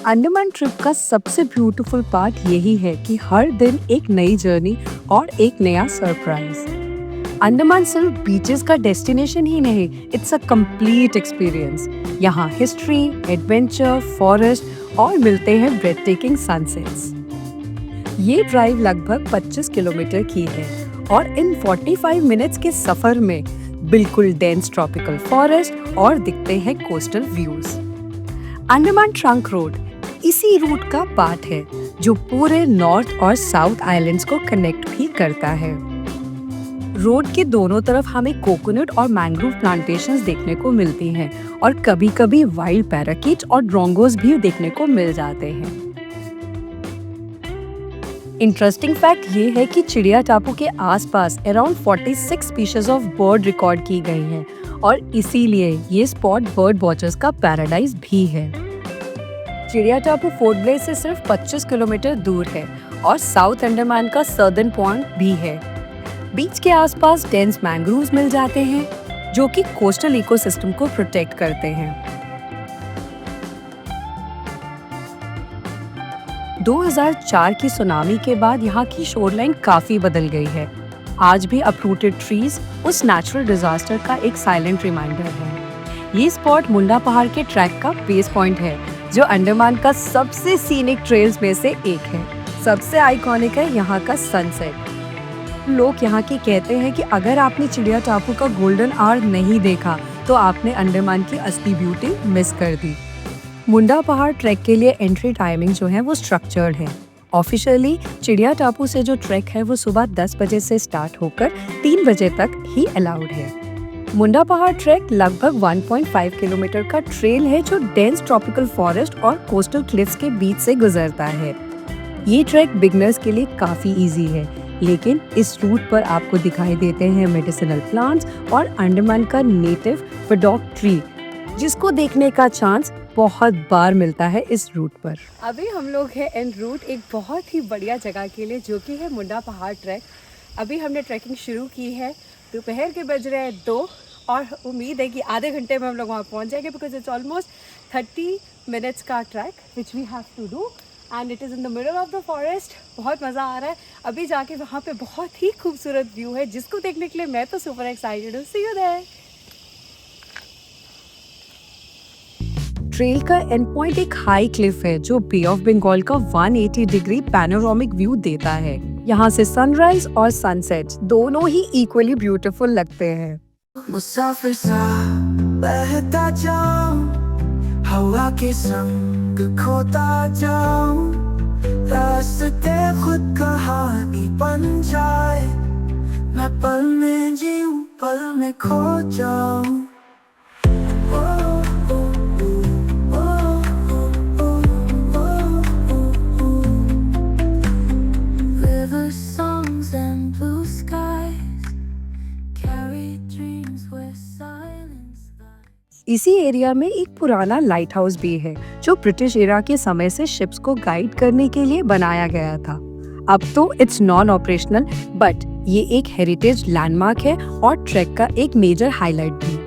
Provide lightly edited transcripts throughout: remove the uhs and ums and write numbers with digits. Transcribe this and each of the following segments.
Andaman trip का सबसे beautiful part यही है कि हर दिन एक नई जर्नी और एक नया सरप्राइज। अंडमान सिर्फ बीचेस का डेस्टिनेशन ही नहीं, इट्स अ कंप्लीट एक्सपीरियंस। यहाँ हिस्ट्री, एडवेंचर, फॉरेस्ट और मिलते हैं ब्रेथ टेकिंग सनसेट्स। ये ड्राइव लगभग 25 किलोमीटर की है और इन 45 मिनट्स के सफर में बिल्कुल डेंस ट्रॉपिकल फॉरेस्ट और दिखते हैं coastal views. Andaman trunk road इसी रूट का पार्ट है जो पूरे नॉर्थ और साउथ आइलैंड्स को कनेक्ट भी करता है। रोड के दोनों तरफ हमें कोकोनट और मैंग्रोव प्लांटेशंस देखने को मिलती हैं और कभी-कभी वाइल्ड पैराकीट और ड्रोंगोस भी देखने को मिल जाते हैं। इंटरेस्टिंग फैक्ट ये है कि चिड़िया टापू के आसपास around 46 species of bird record की गई हैं और इसीलिए ये स्पॉट बर्ड वॉचर्स का पैराडाइज भी है। चिड़िया टापू फोर्ट ब्लेस से सिर्फ 25 किलोमीटर दूर है और साउथ अंडमान का सदर्न पॉइंट भी है। बीच के आसपास डेंस मैंग्रोव्स मिल जाते हैं जो कि कोस्टल इकोसिस्टम को प्रोटेक्ट करते हैं। 2004 की सुनामी के बाद यहाँ की शोरलाइन काफी बदल गई है। आज भी अपरूटेड ट्रीज उस नेचुरल डिजास्टर का एक साइलेंट रिमाइंडर है। ये स्पॉट मुंडा पहाड़ के ट्रैक का बेस पॉइंट है जो अंडमान का सबसे सीनिक ट्रेल्स में से एक है। सबसे आइकॉनिक है यहाँ का सनसेट। लोग यहाँ की कहते हैं कि अगर आपने चिड़िया टापू का गोल्डन आवर नहीं देखा तो आपने अंडमान की असली ब्यूटी मिस कर दी। मुंडा पहाड़ ट्रैक के लिए एंट्री टाइमिंग जो है वो स्ट्रक्चर्ड है। ऑफिशियली चिड़िया टापू से जो ट्रैक है वो सुबह 10 बजे से स्टार्ट होकर 3 बजे तक ही अलाउड है। मुंडा पहाड़ ट्रैक लगभग 1.5 किलोमीटर का ट्रेल है जो डेंस ट्रॉपिकल फॉरेस्ट और कोस्टल क्लिफ्स के बीच से गुजरता है। ये ट्रैक बिगनर्स के लिए काफी इजी है, लेकिन इस रूट पर आपको दिखाई देते हैं मेडिसिनल प्लांट्स और अंडमान का नेटिव पडॉक ट्री, जिसको देखने का चांस बहुत बार मिलता है इस रूट पर। अभी हम लोग हैं एन रूट एक बहुत ही बढ़िया जगह के लिए जो कि है मुंडा पहाड़ ट्रैक। अभी हमने ट्रैकिंग शुरू की है, दोपहर के बज रहे हैं 2 और उम्मीद है कि आधे घंटे में हम लोग वहाँ पहुँच जाएंगे बिकॉज इट्स ऑलमोस्ट 30 मिनट्स का track which we have to do and it is in the middle of the forest. बहुत मज़ा आ रहा है। अभी जाके वहाँ पे बहुत ही खूबसूरत व्यू है जिसको देखने के लिए मैं तो सुपर एक्साइटेड हूँ। सी यू देयर। ट्रेल का एंड पॉइंट एक हाई क्लिफ है जो बे ऑफ बंगाल का 180 डिग्री पैनोरामिक व्यू देता है। यहाँ से सनराइज और सनसेट दोनों ही इक्वली ब्यूटीफुल लगते हैं। मुसाफिर सा बहता जाऊं, हवा के संग खोता जाऊं, रास्ते खुद कहानी बन जाए, मैं पल में जीऊं पल में खो जाऊं। इसी एरिया में एक पुराना लाइट हाउस भी है जो ब्रिटिश एरा के समय से शिप्स को गाइड करने के लिए बनाया गया था। अब तो इट्स नॉन ऑपरेशनल बट ये एक हेरिटेज लैंडमार्क है और ट्रैक का एक मेजर हाईलाइट भी।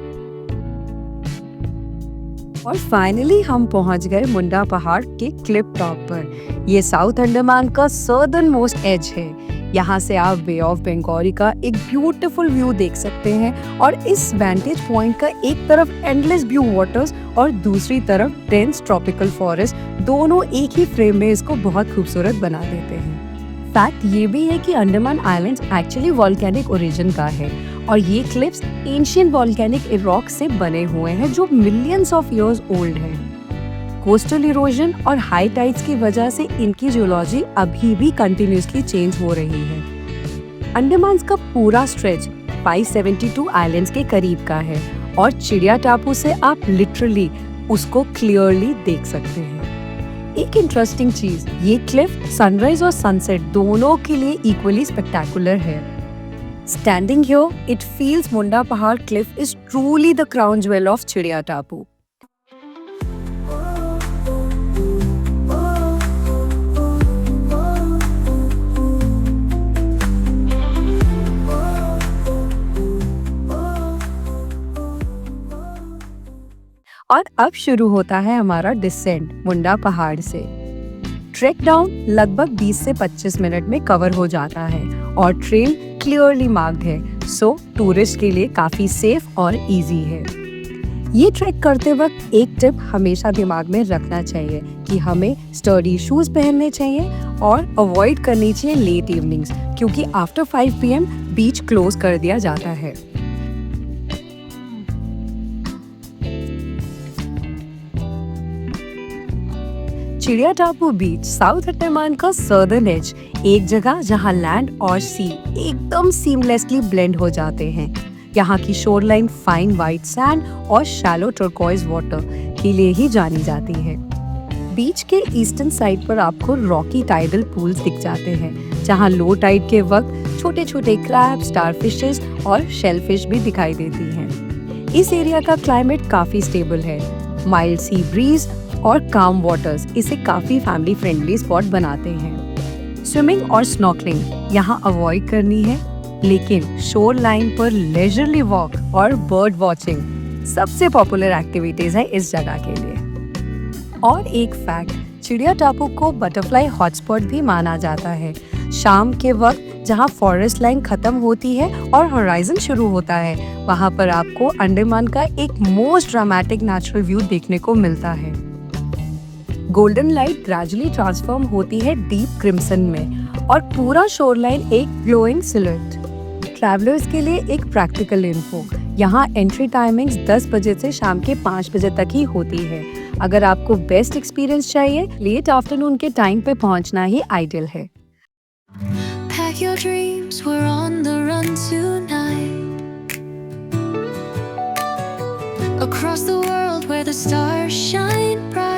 और फाइनली हम पहुंच गए मुंडा पहाड़ के क्लिफ टॉप पर। ये साउथ अंडमान का सदर्न मोस्ट एज है। यहाँ से आप बे ऑफ बंगाल का एक ब्यूटीफुल व्यू देख सकते हैं और इस वैंटेज पॉइंट का एक तरफ एंडलेस ब्लू वाटर्स और दूसरी तरफ डेंस ट्रॉपिकल फॉरेस्ट दोनों एक ही फ्रेम में इसको बहुत खूबसूरत बना देते हैं। फैक्ट ये भी है कि Andaman islands actually volcanic origin का है और ये क्लिफ्स एंशिएंट वॉल्केनिक रॉक से बने हुए हैं जो मिलियंस ऑफ इयर्स ओल्ड है। कोस्टल इरोजन और हाई टाइड्स की वजह से इनकी जियोलॉजी अभी भी कंटिन्यूसली चेंज हो रही है। अंडमान का पूरा स्ट्रेच 572 आइलैंड्स के करीब का है और चिड़िया टापू से आप लिटरली उसको क्लियरली देख सकते हैं। एक इंटरेस्टिंग चीज, ये क्लिफ सनराइज और सनसेट दोनों के लिए इक्वली स्पेक्टेकुलर है। स्टैंडिंग हियर इट फील्स मुंडा पहाड़ Cliff is truly the crown jewel of चिड़िया टापू। और अब शुरू होता है हमारा डिसेंट मुंडा पहाड़ से। ट्रैक डाउन लगभग 20 से 25 मिनट में कवर हो जाता है और ट्रेल क्लियरली मार्क्ड है, सो टूरिस्ट के लिए काफी सेफ और इजी है। ये ट्रैक करते वक्त एक टिप हमेशा दिमाग में रखना चाहिए कि हमें स्टर्डी शूज पहनने चाहिए और अवॉइड करनी चाहिए लेट इवनिंग्स, क्योंकि आफ्टर 5 PM बीच क्लोज कर दिया जाता है। चिड़िया टापू बीच साउथ अंडमान का सर्दर्न एज, एक जगह जहां लैंड और सी एकदम सीमलेसली ब्लेंड हो जाते हैं। यहाँ की शोरलाइन फाइन वाइट सैंड और शैलो टर्कोइज वाटर के लिए ही जानी जाती है। बीच के ईस्टर्न साइड पर आपको रॉकी टाइडल पूल्स दिख जाते हैं, जहाँ लो टाइड के वक्त छोटे छोटे क्रैब, स्टारफिशेस और शेलफिश भी दिखाई देती हैं। इस एरिया का क्लाइमेट काफी स्टेबल है, माइल्ड सी ब्रीज और काम वाटर्स इसे काफी फैमिली फ्रेंडली स्पॉट बनाते हैं। स्विमिंग और स्नॉर्कलिंग यहाँ अवॉइड करनी है, लेकिन शोर लाइन पर लेजरली वॉक और बर्ड वॉचिंग सबसे पॉपुलर एक्टिविटीज है इस जगह के लिए। और एक फैक्ट, चिड़िया टापू को बटरफ्लाई हॉटस्पॉट भी माना जाता है। शाम के वक्त जहाँ फॉरेस्ट लाइन खत्म होती है और होराइजन शुरू होता है, वहाँ पर आपको अंडमान का एक मोस्ट ड्रामेटिक नेचुरल व्यू देखने को मिलता है। गोल्डन लाइट ग्रेजुअली ट्रांसफॉर्म होती है डीप क्रिम्सन में और पूरा शोरलाइन एक ग्लोइंग सिलुएट। ट्रैवलर्स के लिए एक प्रैक्टिकल इन्फो, यहाँ एंट्री टाइमिंग्स 10 बजे से शाम के 5 बजे तक ही होती है। अगर आपको बेस्ट एक्सपीरियंस चाहिए, लेट आफ्टरनून के टाइम पे पहुँचना ही आइडियल है। Pack your dreams, we're on the run tonight. Across the world where the stars shine bright.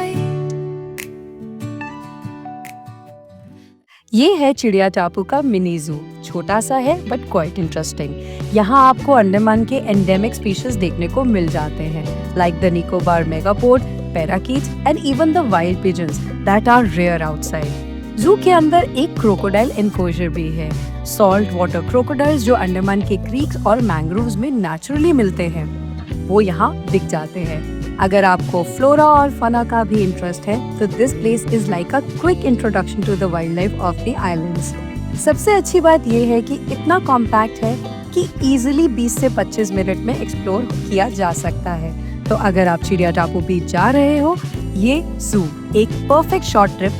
ये है चिड़िया टापू का मिनी जू। छोटा सा है बट क्वाइट इंटरेस्टिंग। यहाँ आपको अंडमान के एंडेमिक स्पीशीज देखने को मिल जाते हैं, like the Nicobar megapode, parakeets and even the wild pigeons that are rare outside. Zoo के अंदर एक क्रोकोडाइल एनक्लोजर भी है। सॉल्ट वाटर क्रोकोडाइल्स जो अंडमान के क्रीक्स और मैंग्रोव्स में नेचुरली मिलते हैं, वो यहाँ दिख जाते हैं। अगर आपको फ्लोरा और फना का भी इंटरेस्ट है, तो this place is like a quick introduction to the wild life of the islands. सबसे अच्छी बात ये है कि इतना कॉम्पैक्ट है कि इजीली 20 से 25 मिनट में एक्सप्लोर किया जा सकता है। तो अगर आप चिड़िया टापू बीच जा रहे हो, ये जू एक परफेक्ट शॉर्ट ट्रिप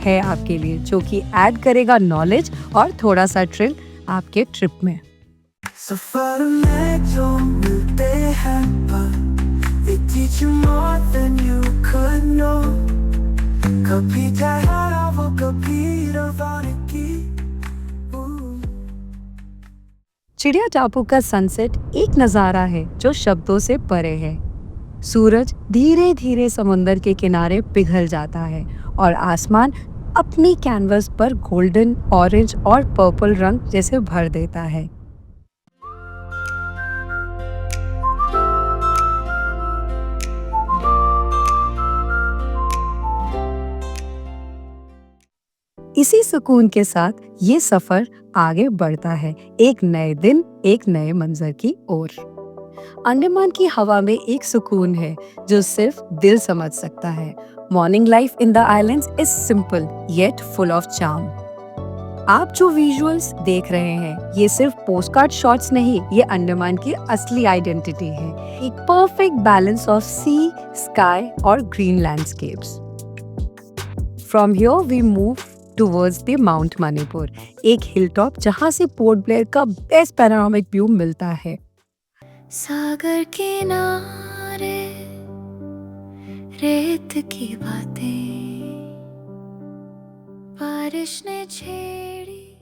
है आपके लिए, जो कि ऐड करेगा नॉलेज और थोड़ा सा थ्रिल आपके ट्रिप में। सफर में जो मिलते हैं पल, they teach you more than you could know. कभी ठहराव, कभी रवानगी। चिड़िया टापू का सनसेट एक नजारा है जो शब्दों से परे है। सूरज धीरे धीरे समुंदर के किनारे पिघल जाता है और आसमान अपनी कैनवस पर गोल्डन, ऑरेंज और पर्पल रंग जैसे भर देता है। इसी सुकून के साथ ये सफर आगे बढ़ता है, एक नए दिन, एक नए मंजर की ओर। अंडमान की हवा में एक सुकून है जो सिर्फ दिल समझ सकता है। Morning life in the islands is simple yet full of charm. आप जो विजुअल्स देख रहे हैं, ये सिर्फ पोस्टकार्ड शॉट्स नहीं, ये अंडमान की असली आइडेंटिटी है। एक perfect balance of sea, sky और green landscapes. From here we move towards the mount Manipur, एक हिल टॉप जहाँ से पोर्ट ब्लेयर का बेस्ट पैनोरामिक व्यू मिलता है। सागर किनारे रेत की बातें बारिश ने छेड़ी।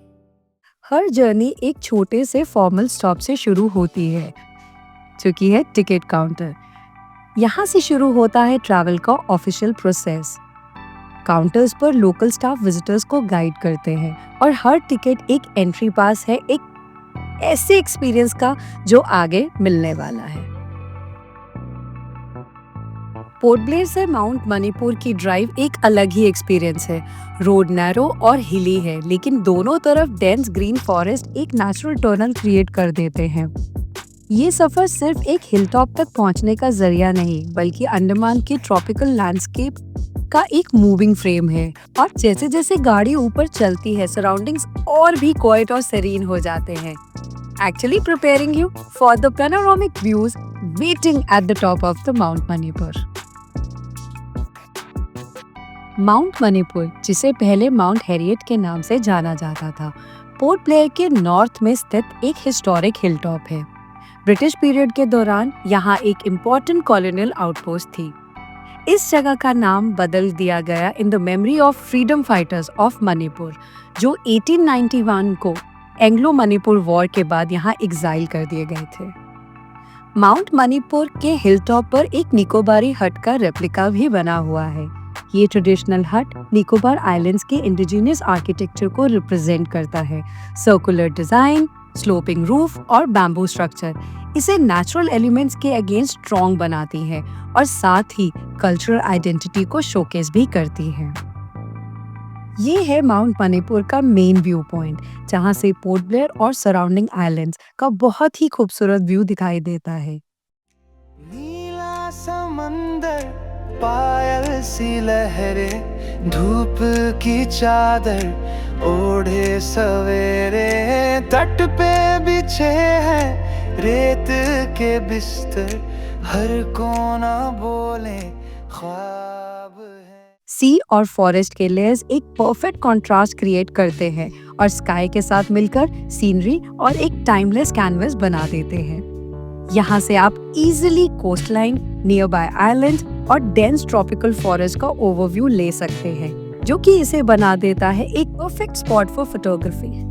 हर जर्नी एक छोटे से फॉर्मल स्टॉप से शुरू होती है, जो कि है टिकट काउंटर। यहाँ से शुरू होता है ट्रैवल का ऑफिशियल प्रोसेस। काउंटर्स पर लोकल स्टाफ विजिटर्स को गाइड करते हैं और हर टिकट एक एंट्री पास है, एक ऐसे एक्सपीरियंस का जो आगे मिलने वाला है। पोर्ट ब्लेयर से माउंट मणिपुर की ड्राइव एक अलग ही एक्सपीरियंस है। रोड नैरो और हिली है, लेकिन दोनों तरफ डेंस ग्रीन फॉरेस्ट एक नेचुरल टनल क्रिएट कर देते हैं। ये सफर सिर्फ एक हिल टॉप तक पहुंचने का जरिया नहीं, बल्कि अंडमान के ट्रॉपिकल लैंडस्केप का एक मूविंग फ्रेम है। और जैसे जैसे गाड़ी ऊपर चलती है, सराउंडिंग्स और भी क्वाइट और सेरीन हो जाते हैं, actually preparing you for the panoramic views waiting at the top of the Mount Manipur. Mount Manipur, जिसे पहले माउंट हैरियट के नाम से जाना जाता था, पोर्ट ब्लेयर के नॉर्थ में स्थित एक हिस्टोरिक हिल टॉप है। ब्रिटिश पीरियड के दौरान यहाँ एक इम्पोर्टेंट कॉलोनियल आउटपोस्ट थी। इस जगह का नाम बदल दिया गया in the memory of freedom fighters of Manipur, जो 1891 को एंग्लो मणिपुर वॉर के बाद यहाँ एग्जाइल कर दिए गए थे। माउंट मणिपुर के हिल टॉप पर एक निकोबारी हट का रेप्लिका भी बना हुआ है। ये ट्रेडिशनल हट निकोबार आइलैंड्स के इंडिजिनियस आर्किटेक्चर को रिप्रेजेंट करता है। सर्कुलर डिजाइन, स्लोपिंग रूफ और बैम्बू स्ट्रक्चर इसे नेचुरल एलिमेंट्स के अगेंस्ट स्ट्रॉन्ग बनाती है और साथ ही कल्चरल आइडेंटिटी को शोकेस भी करती है। ये है माउंट मणिपुर का मेन व्यू पॉइंट, जहाँ से पोर्ट ब्लेयर और सराउंडिंग आइलैंड्स का बहुत ही खूबसूरत व्यू दिखाई देता है। नीला समंदर, पायल सी लहरें, धूप की चादर ओढ़े सवेरे, तट पे बिछे हैं रेत के बिस्तर, हर कोना बोले ख्वाब है। सी और फॉरेस्ट के लेयर्स एक परफेक्ट कंट्रास्ट क्रिएट करते हैं और स्काई के साथ मिलकर सीनरी और एक टाइमलेस कैनवस बना देते हैं। यहाँ से आप easily coastline, near by island और डेंस ट्रॉपिकल फॉरेस्ट का ओवरव्यू ले सकते हैं, जो कि इसे बना देता है एक perfect spot for photography.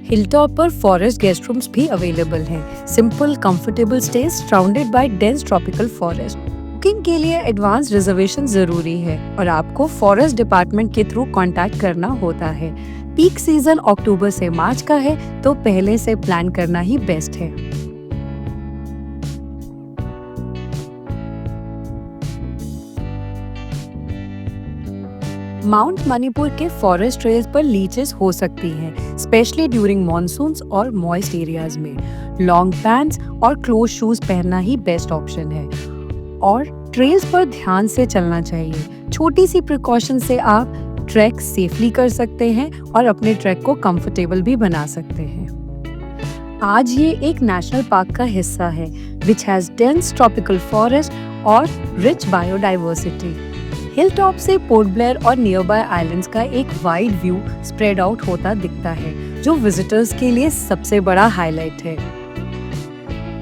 Hilltop पर फॉरेस्ट गेस्ट रूम्स भी अवेलेबल हैं। Simple comfortable stay surrounded by dense tropical forest. Booking के लिए एडवांस रिजर्वेशन जरूरी है और आपको फॉरेस्ट डिपार्टमेंट के थ्रू कांटेक्ट करना होता है। पीक सीजन अक्टूबर से मार्च का है, तो पहले से प्लान करना ही बेस्ट है। माउंट मणिपुर के फॉरेस्ट ट्रेल्स पर लीचेस हो सकती हैं, स्पेशली ड्यूरिंग मॉनसून्स और मॉइस्ट एरियाज में। लॉन्ग पैंट्स और क्लोज शूज पहनना ही बेस्ट ऑप्शन है और ट्रेल्स पर ध्यान से चलना चाहिए। छोटी सी प्रिकॉशन से आप ट्रैक सेफली कर सकते हैं और अपने ट्रैक को कंफर्टेबल भी बना सकते हैं। आज ये एक नेशनल पार्क का हिस्सा है, which has dense tropical forest और रिच बायोडाइवर्सिटी। हिल टॉप से पोर्ट ब्लेयर और नियर बाय आइलैंड्स का एक वाइड व्यू स्प्रेड आउट होता दिखता है, जो विजिटर्स के लिए सबसे बड़ा हाईलाइट है।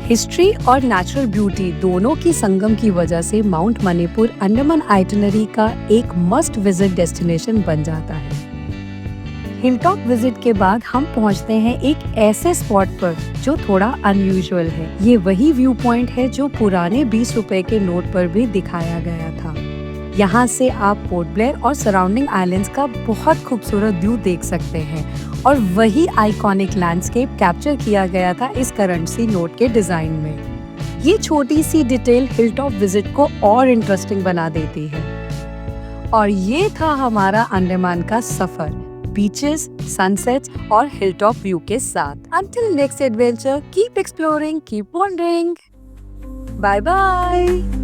हिस्ट्री और नेचुरल ब्यूटी दोनों की संगम की वजह से माउंट मणिपुर अंडमान आइटिनरी का एक मस्ट विजिट डेस्टिनेशन बन जाता है। हिलटॉप विजिट के बाद हम पहुंचते हैं एक ऐसे स्पॉट पर जो थोड़ा अनयूजुअल है। ये वही व्यू पॉइंट है जो पुराने 20 रुपए के नोट पर भी दिखाया गया था। यहाँ से आप पोर्ट ब्लेयर और सराउंडिंग आइलैंड्स का बहुत खूबसूरत व्यू देख सकते हैं और वही आइकॉनिक लैंडस्केप कैप्चर किया गया था इस करेंसी नोट के डिजाइन में। ये छोटी सी डिटेल हिलटॉप विजिट को और इंटरेस्टिंग बना देती है। और ये था हमारा अंडमान का सफर, बीचेस, सनसेट्स और हिलटॉप व्यू के साथ। Until next adventure, keep exploring, keep wondering. Bye bye.